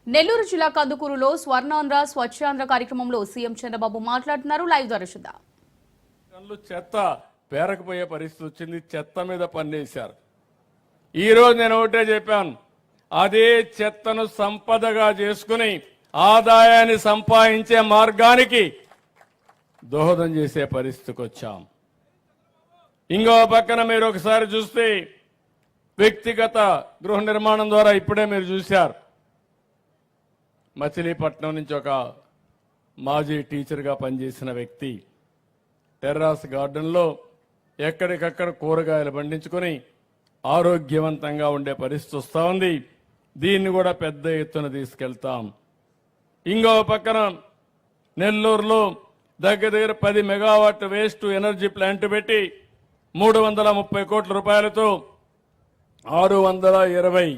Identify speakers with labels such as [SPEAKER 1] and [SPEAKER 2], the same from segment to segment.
[SPEAKER 1] నెల్లూరు జిల్లా కందుకూరులో స్వర్ణాంధ్ర స్వచ్ఛాంధ్ర కార్యక్రమంలో సీఎం చంద్రబాబు మాట్లాడుతున్నారు. లైవ్ ద్వారా చూద్దాం.
[SPEAKER 2] చెత్త పేరకపోయే పరిస్థితి వచ్చింది. చెత్త మీద పన్నేశారు. ఈరోజు నేను ఒకటే చెప్పాను, అదే చెత్తను సంపదగా చేసుకుని ఆదాయాన్ని సంపాదించే మార్గానికి దోహదం చేసే పరిస్థితికి వచ్చాం. ఇంకో పక్కన మీరు ఒకసారి చూస్తే వ్యక్తిగత గృహ నిర్మాణం ద్వారా ఇప్పుడే మీరు చూశారు, మచిలీపట్నం నుంచి ఒక మాజీ టీచర్గా పనిచేసిన వ్యక్తి టెర్రాస్ గార్డెన్లో ఎక్కడికక్కడ కూరగాయలు పండించుకొని ఆరోగ్యవంతంగా ఉండే పరిస్థితి వస్తూ ఉంది. దీన్ని కూడా పెద్ద ఎత్తున తీసుకెళ్తాం. ఇంకో పక్కన నెల్లూరులో దగ్గర 10 మెగావాట్ వేస్ట్ ఎనర్జీ ప్లాంట్ పెట్టి 330 కోట్ల రూపాయలతో 620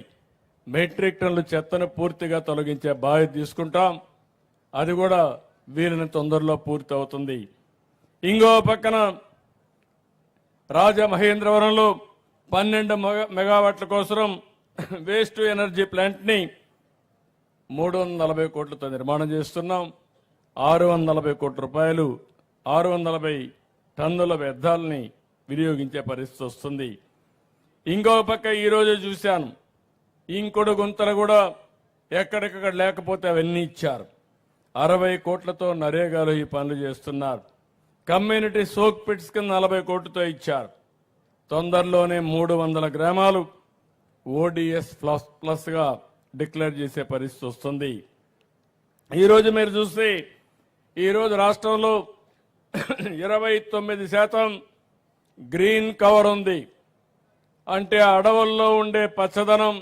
[SPEAKER 2] మెట్రిక్ టన్నుల చెత్తను పూర్తిగా తొలగించే బాధ్యత తీసుకుంటాం. అది కూడా వీలైన తొందరలో పూర్తి అవుతుంది. ఇంకో పక్కన రాజమహేంద్రవరంలో 12 మెగావాట్ల కోసం వేస్ట్ ఎనర్జీ ప్లాంట్ని 340 కోట్లతో నిర్మాణం చేస్తున్నాం. 640 కోట్ల రూపాయలు 640 టన్నుల వ్యర్థాలని వినియోగించే పరిస్థితి వస్తుంది. ఇంకో పక్క ఈరోజు చూశాను, ఇంకొడు గుంతలు కూడా ఎక్కడికక్కడ లేకపోతే అవన్నీ ఇచ్చారు. 60 కోట్లతో నరేగాలో ఈ పనులు చేస్తున్నారు. కమ్యూనిటీ సోక్ పిట్స్ కింద 40 కోట్లతో ఇచ్చారు. తొందరలోనే 300 గ్రామాలు ఓడిఎస్ ప్లస్ గా డిక్లేర్ చేసే పరిస్థితి వస్తుంది. ఈరోజు మీరు చూస్తే ఈరోజు రాష్ట్రంలో 29% గ్రీన్ కవర్ ఉంది. అంటే అడవుల్లో ఉండే పచ్చదనం,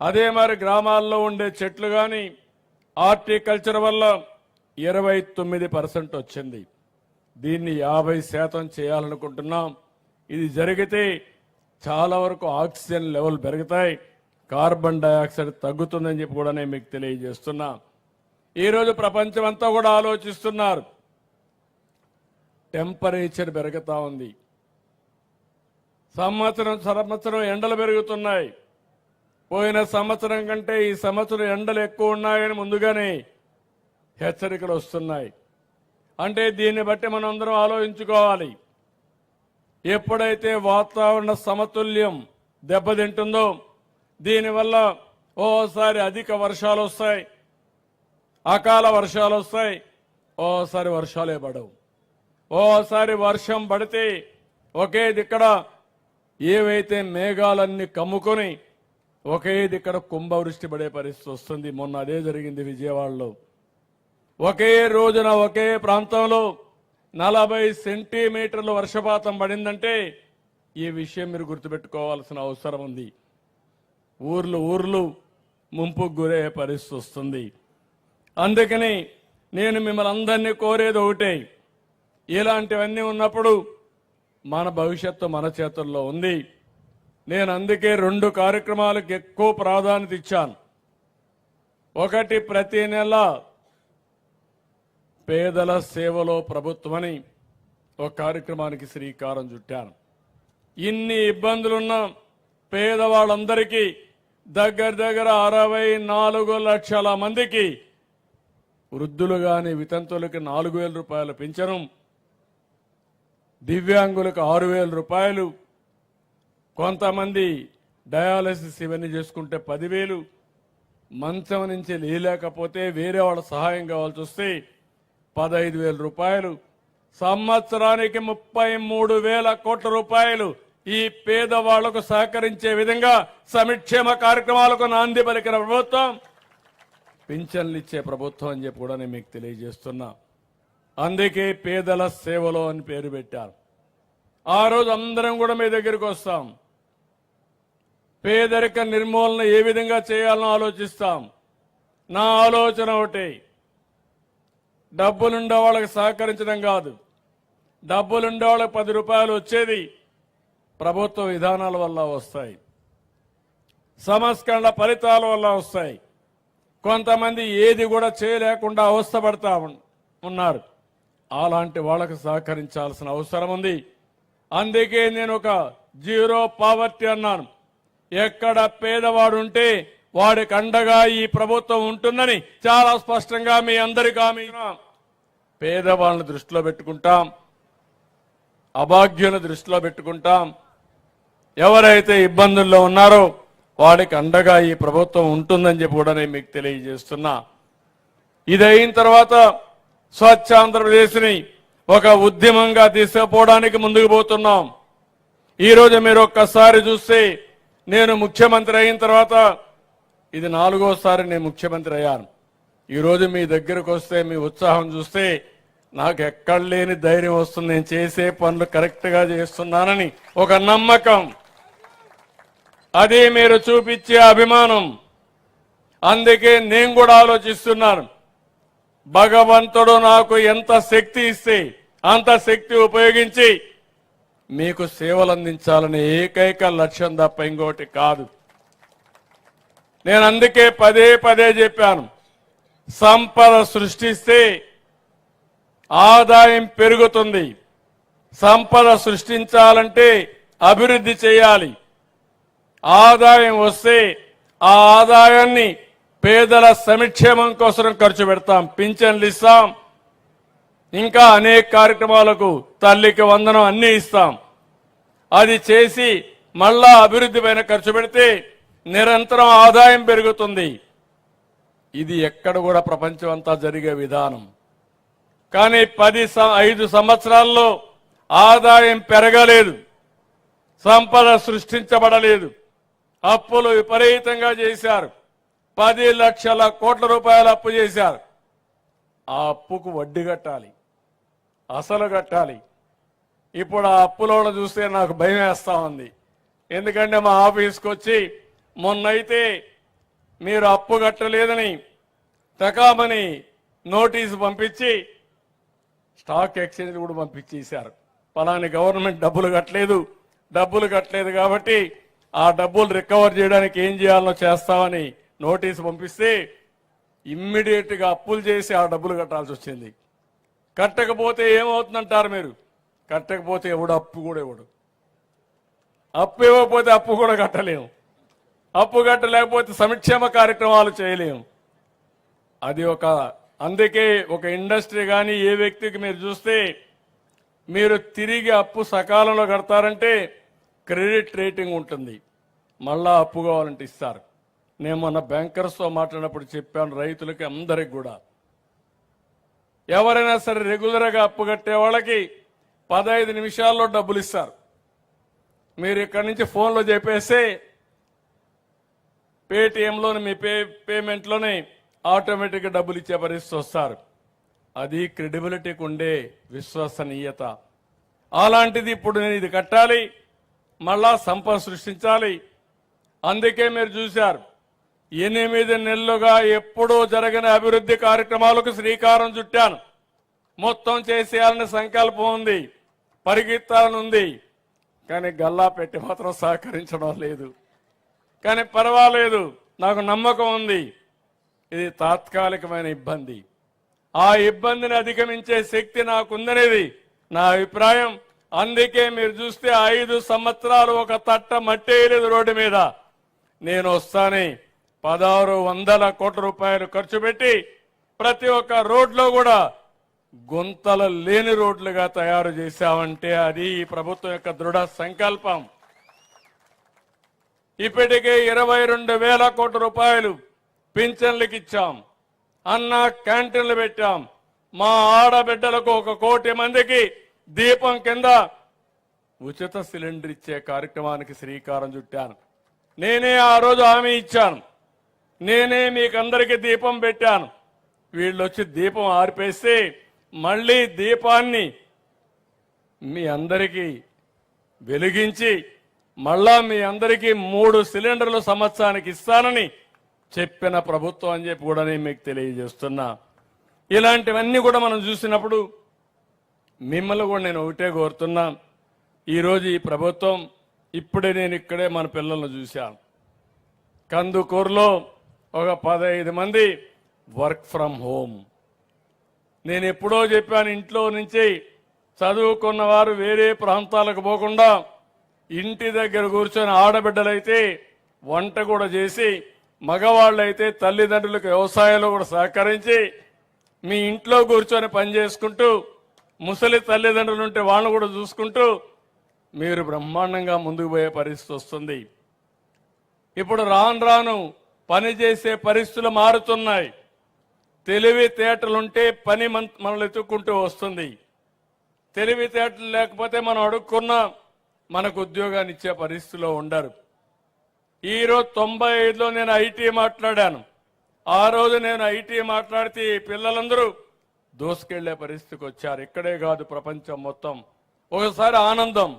[SPEAKER 2] అదే మరి గ్రామాల్లో ఉండే చెట్లు కానీ హార్టికల్చర్ వల్ల 29% వచ్చింది. దీన్ని 50% చేయాలనుకుంటున్నాం. ఇది జరిగితే చాలా వరకు ఆక్సిజన్ లెవెల్ పెరుగుతాయి, కార్బన్ డైఆక్సైడ్ తగ్గుతుందని చెప్పి కూడా నేను మీకు తెలియజేస్తున్నా. ఈరోజు ప్రపంచం అంతా కూడా ఆలోచిస్తున్నారు. టెంపరేచర్ పెరుగుతా ఉంది, సంవత్సరం ఎండలు పెరుగుతున్నాయి. పోయిన సంవత్సరం కంటే ఈ సంవత్సరం ఎండలు ఎక్కువ ఉన్నాయని ముందుగానే హెచ్చరికలు వస్తున్నాయి. అంటే దీన్ని బట్టి మనం అందరం ఆలోచించుకోవాలి. ఎప్పుడైతే వాతావరణ సమతుల్యం దెబ్బతింటుందో దీనివల్ల ఓసారి అధిక వర్షాలు వస్తాయి, అకాల వర్షాలు వస్తాయి, ఓసారి వర్షాలే పడవు. ఓసారి వర్షం పడితే ఒకే దిక్కడ ఏవైతే మేఘాలన్నీ కమ్ముకొని ఒకే దిక్కడ కుంభవృష్టి పడే పరిస్థితి వస్తుంది. మొన్న అదే జరిగింది విజయవాడలో. ఒకే రోజున ఒకే ప్రాంతంలో 40 సెంటీమీటర్ల వర్షపాతం పడిందంటే ఈ విషయం మీరు గుర్తుపెట్టుకోవాల్సిన అవసరం ఉంది. ఊర్లు ముంపుకు గురే పరిస్థితి వస్తుంది. అందుకని నేను మిమ్మల్ని అందరినీ కోరేది ఒకటే, ఇలాంటివన్నీ ఉన్నప్పుడు మన భవిష్యత్తు మన చేతుల్లో ఉంది. నేను అందుకే 2 కార్యక్రమాలకు ఎక్కువ ప్రాధాన్యత ఇచ్చాను. ఒకటి, ప్రతి నెల పేదల సేవలో ప్రభుత్వమని ఒక కార్యక్రమానికి శ్రీకారం చుట్టాను. ఇన్ని ఇబ్బందులున్న పేదవాళ్ళందరికీ దగ్గర 64 లక్షల మందికి, వృద్ధులు గాని వితంతులకి 4,000 రూపాయలు పింఛను, దివ్యాంగులకు 6,000 రూపాయలు, కొంతమంది డయాలసిస్ ఇవన్నీ చేసుకుంటే 10,000, మంచం నుంచి లేలేకపోతే వేరే వాళ్ళ సహాయం కావాల్సి వస్తే 15,000 రూపాయలు, సంవత్సరానికి 33,000 కోట్ల రూపాయలు ఈ పేదవాళ్లకు సహకరించే విధంగా సంక్షేమ కార్యక్రమాలకు నాంది పలికిన ప్రభుత్వం, పింఛన్లు ఇచ్చే ప్రభుత్వం అని చెప్పి కూడా నేను మీకు తెలియజేస్తున్నా. అందుకే పేదల సేవలో అని పేరు పెట్టారు. ఆ రోజు అందరం కూడా మీ దగ్గరికి వస్తాం. పేదరిక నిర్మూలన ఏ విధంగా చేయాలని ఆలోచిస్తాం. నా ఆలోచన ఒకటి, డబ్బులుండే వాళ్ళకి సహకరించడం కాదు. డబ్బులుండే వాళ్ళకి 10 రూపాయలు వచ్చేది ప్రభుత్వ విధానాల వల్ల వస్తాయి, సంస్కరణ ఫలితాల వల్ల వస్తాయి. కొంతమంది ఏది కూడా చేయలేకుండా అవస్థపడతా ఉన్నారు. అలాంటి వాళ్ళకు సహకరించాల్సిన అవసరం ఉంది. అందుకే నేను ఒక జీరో పావర్టీ అన్నాను. ఎక్కడ పేదవాడు ఉంటే వాడికి అండగా ఈ ప్రభుత్వం ఉంటుందని చాలా స్పష్టంగా మీ అందరికీ హామీ ఇస్తున్నాం. పేదవాళ్ళని దృష్టిలో పెట్టుకుంటాం, అభాగ్యులను దృష్టిలో పెట్టుకుంటాం. ఎవరైతే ఇబ్బందుల్లో ఉన్నారో వాడికి అండగా ఈ ప్రభుత్వం ఉంటుందని చెప్పి కూడా నేను మీకు తెలియజేస్తున్నా. ఇది అయిన తర్వాత స్వచ్ఛ ఆంధ్రప్రదేశ్ని ఒక ఉద్యమంగా తీసుకుపోవడానికి ముందుకు పోతున్నాం. ఈరోజు మీరు ఒక్కసారి చూస్తే నేను ముఖ్యమంత్రి అయిన తర్వాత ఇది 4వ నేను ముఖ్యమంత్రి అయ్యాను. ఈరోజు మీ దగ్గరకు వస్తే మీ ఉత్సాహం చూస్తే నాకు ఎక్కడ లేని ధైర్యం వస్తుంది. నేను చేసే పనులు కరెక్ట్గా చేస్తున్నానని ఒక నమ్మకం, అది మీరు చూపించే అభిమానం. అందుకే నేను కూడా ఆలోచిస్తున్నాను, భగవంతుడు నాకు ఎంత శక్తి ఇస్తే అంత శక్తి ఉపయోగించి మీకు సేవలు అందించాలనే ఏకైక లక్ష్యం తప్ప ఇంకోటి కాదు. నేను అందుకే పదే పదే చెప్పాను, సంపద సృష్టిస్తే ఆదాయం పెరుగుతుంది. సంపద సృష్టించాలంటే అభివృద్ధి చేయాలి. ఆదాయం వస్తే ఆ ఆదాయాన్ని పేదల సంక్షేమం కోసం ఖర్చు పెడతాం, పింఛన్లు ఇస్తాం, ఇంకా అనేక కార్యక్రమాలకు తల్లికి వందనం అన్ని ఇస్తాం. అది చేసి మళ్ళా అభివృద్ధి పైన ఖర్చు పెడితే నిరంతరం ఆదాయం పెరుగుతుంది. ఇది ఎక్కడ కూడా ప్రపంచం అంతా జరిగే విధానం. కానీ 5 సంవత్సరాల్లో ఆదాయం పెరగలేదు, సంపద సృష్టించబడలేదు. అప్పులు విపరీతంగా చేశారు. 10 లక్షల కోట్ల రూపాయలు అప్పు చేశారు. ఆ అప్పుకు వడ్డీ కట్టాలి, అసలు కట్టాలి. ఇప్పుడు ఆ అప్పులను చూస్తే నాకు భయం వేస్తా ఉంది. ఎందుకంటే మా ఆఫీస్కి వచ్చి మొన్నైతే మీరు అప్పు కట్టలేదని తకామని నోటీసు పంపించి స్టాక్ ఎక్స్చేంజ్ కూడా పంపించేశారు. పలాని గవర్నమెంట్ డబ్బులు కట్టలేదు కాబట్టి ఆ డబ్బులు రికవర్ చేయడానికి ఏం చేయాలనో చేస్తామని నోటీసు పంపిస్తే ఇమ్మీడియట్ గా అప్పులు చేసి ఆ డబ్బులు కట్టాల్సి వచ్చింది. కట్టకపోతే ఏమవుతుందంటారు మీరు? కట్టకపోతే ఎవడు అప్పు కూడా ఇవ్వడు. అప్పు ఇవ్వకపోతే అప్పు కూడా కట్టలేము. అప్పు కట్టలేకపోతే సంక్షేమ కార్యక్రమాలు చేయలేము. అది అందుకే ఒక ఇండస్ట్రీ కానీ ఏ వ్యక్తికి మీరు చూస్తే మీరు తిరిగి అప్పు సకాలంలో కడతారంటే క్రెడిట్ రేటింగ్ ఉంటుంది, మళ్ళా అప్పు కావాలంటే ఇస్తారు. నేను మొన్న బ్యాంకర్స్తో మాట్లాడినప్పుడు చెప్పాను, రైతులకి అందరికి కూడా ఎవరైనా సరే రెగ్యులర్గా అప్పు కట్టే వాళ్ళకి 15 నిమిషాల్లో డబ్బులు ఇస్తారు. మీరు ఇక్కడి నుంచి ఫోన్లో చెప్పేస్తే పేటిఎంలోని మీ పేమెంట్లోనే ఆటోమేటిక్గా డబ్బులు ఇచ్చే పరిస్థితి వస్తారు. అది క్రెడిబిలిటీకి ఉండే విశ్వసనీయత. అలాంటిది ఇప్పుడు నేను ఇది కట్టాలి, మళ్ళా సంపద సృష్టించాలి. అందుకే మీరు చూశారు 8 నెలలుగా ఎప్పుడూ జరగని అభివృద్ధి కార్యక్రమాలకు శ్రీకారం చుట్టాను. మొత్తం చేసేయాలని సంకల్పం ఉంది, పరిగెత్తాలని ఉంది. కానీ గల్లా పెట్టి మాత్రం సహకరించడం లేదు. కానీ పర్వాలేదు, నాకు నమ్మకం ఉంది ఇది తాత్కాలికమైన ఇబ్బంది. ఆ ఇబ్బందిని అధిగమించే శక్తి నాకుందనేది నా అభిప్రాయం. అందుకే మీరు చూస్తే 5 సంవత్సరాలు ఒక తట్ట మట్టేయలేదు రోడ్డు మీద. నేను వస్తానే 1600 కోట్ల రూపాయలు ఖర్చు పెట్టి ప్రతి ఒక్క రోడ్లో కూడా గుంతలు లేని రోడ్లుగా తయారు చేశామంటే అది ఈ ప్రభుత్వం యొక్క దృఢ సంకల్పం. ఇప్పటికే 22,000 కోట్ల రూపాయలు పింఛన్లకు ఇచ్చాం, అన్న క్యాంటీన్లు పెట్టాం. మా ఆడబిడ్డలకు 1 కోటి మందికి దీపం కింద ఉచిత సిలిండర్ ఇచ్చే కార్యక్రమానికి శ్రీకారం చుట్టాను. నేనే ఆ రోజు హామీ ఇచ్చాను, నేనే మీకందరికీ దీపం పెట్టాను. వీళ్ళు వచ్చి దీపం ఆర్పేస్తే మళ్ళీ దీపాన్ని మీ అందరికీ వెలిగించి మళ్ళా మీ అందరికీ 3 సిలిండర్లు సంవత్సరానికి ఇస్తానని చెప్పిన ప్రభుత్వం అని చెప్పి కూడా నేను మీకు తెలియజేస్తున్నా. ఇలాంటివన్నీ కూడా మనం చూసినప్పుడు మిమ్మల్ని కూడా నేను ఒకటే కోరుతున్నా. ఈరోజు ఈ ప్రభుత్వం ఇప్పుడే నేను ఇక్కడే మన పిల్లలను చూశాను. కందుకూరులో ఒక 15 మంది వర్క్ ఫ్రమ్ హోమ్. నేను ఎప్పుడో చెప్పాను, ఇంట్లో నుంచి చదువుకున్న వారు వేరే ప్రాంతాలకు పోకుండా ఇంటి దగ్గర కూర్చొని ఆడబిడ్డలైతే వంట కూడా చేసి మగవాళ్ళైతే తల్లిదండ్రులకు వ్యవసాయంలో కూడా సహకరించి మీ ఇంట్లో కూర్చొని పని చేసుకుంటూ ముసలి తల్లిదండ్రులు ఉంటే వాళ్ళను కూడా చూసుకుంటూ మీరు బ్రహ్మాండంగా ముందుకు పోయే పరిస్థితి వస్తుంది. ఇప్పుడు రాను రాను పని చేసే పరిస్థితులు మారుతున్నాయి. తెలివితేటలుంటే పని మనల్ని ఎత్తుక్కుంటూ వస్తుంది. తెలివితేటలు లేకపోతే మనం అడుక్కున్నా మనకు ఉద్యోగాన్ని ఇచ్చే పరిస్థితిలో ఉండరు. ఈరోజు 95లో నేను ఐటీ మాట్లాడాను. ఆ రోజు నేను ఐటీ మాట్లాడితే ఈ పిల్లలందరూ దూసుకెళ్లే పరిస్థితికి వచ్చారు. ఇక్కడే కాదు, ప్రపంచం మొత్తం. ఒకసారి ఆనందం.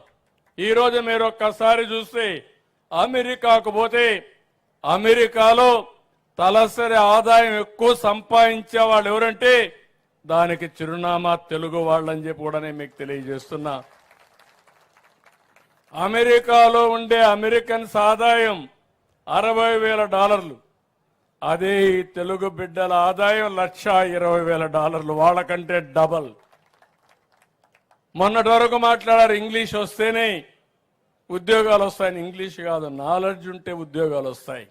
[SPEAKER 2] ఈరోజు మీరు ఒక్కసారి చూస్తే అమెరికాకు పోతే అమెరికాలో తలసరి ఆదాయం ఎక్కువ సంపాదించే వాళ్ళు ఎవరంటే దానికి చిరునామా తెలుగు వాళ్ళని చెప్పి కూడా నేను మీకు తెలియజేస్తున్నా. అమెరికాలో ఉండే అమెరికన్స్ ఆదాయం $60,000. అదే ఈ తెలుగు బిడ్డల ఆదాయం $1,20,000. వాళ్ళకంటే డబల్. మొన్నటి వరకు మాట్లాడారు ఇంగ్లీష్ వస్తేనే ఉద్యోగాలు వస్తాయని. ఇంగ్లీష్ కాదు, నాలెడ్జ్ ఉంటే ఉద్యోగాలు వస్తాయి.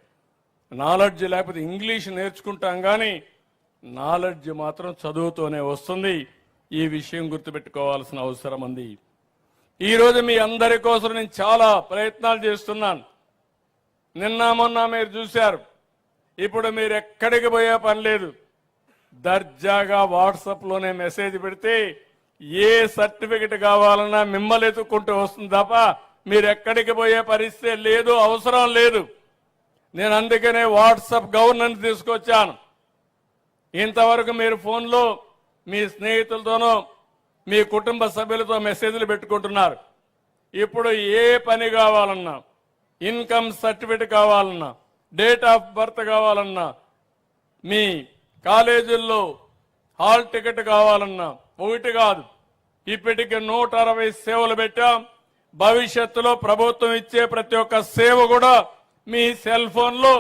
[SPEAKER 2] నాలెడ్జ్ లేకపోతే ఇంగ్లీష్ నేర్చుకుంటాం కానీ నాలెడ్జ్ మాత్రం చదువుతోనే వస్తుంది. ఈ విషయం గుర్తుపెట్టుకోవాల్సిన అవసరం ఉంది. ఈరోజు మీ అందరి కోసం నేను చాలా ప్రయత్నాలు చేస్తున్నాను. నిన్న మొన్న మీరు చూశారు. ఇప్పుడు మీరు ఎక్కడికి పోయే పని లేదు. దర్జాగా వాట్సాప్లోనే మెసేజ్ పెడితే ఏ సర్టిఫికెట్ కావాలన్నా మిమ్మల్ని ఎత్తుక్కుంటూ వస్తుంది తప్ప మీరు ఎక్కడికి పోయే పరిస్థితి లేదు, అవసరం లేదు. నేను అందుకనే వాట్సాప్ గవర్నెన్స్ తీసుకొచ్చాను. ఇంతవరకు మీరు ఫోన్లో మీ స్నేహితులతోనో మీ కుటుంబ సభ్యులతో మెసేజ్లు పెట్టుకుంటున్నారు. ఇప్పుడు ఏ పని కావాలన్నా, ఇన్కమ్ సర్టిఫికెట్ కావాలన్నా, డేట్ ఆఫ్ బర్త్ కావాలన్నా, మీ కాలేజీల్లో హాల్ టికెట్ కావాలన్నా, ఒకటి కాదు ఇప్పటికి 160 సేవలు పెట్టాం. భవిష్యత్తులో ప్రభుత్వం ఇచ్చే ప్రతి ఒక్క సేవ కూడా మీ సెల్ ఫోన్లో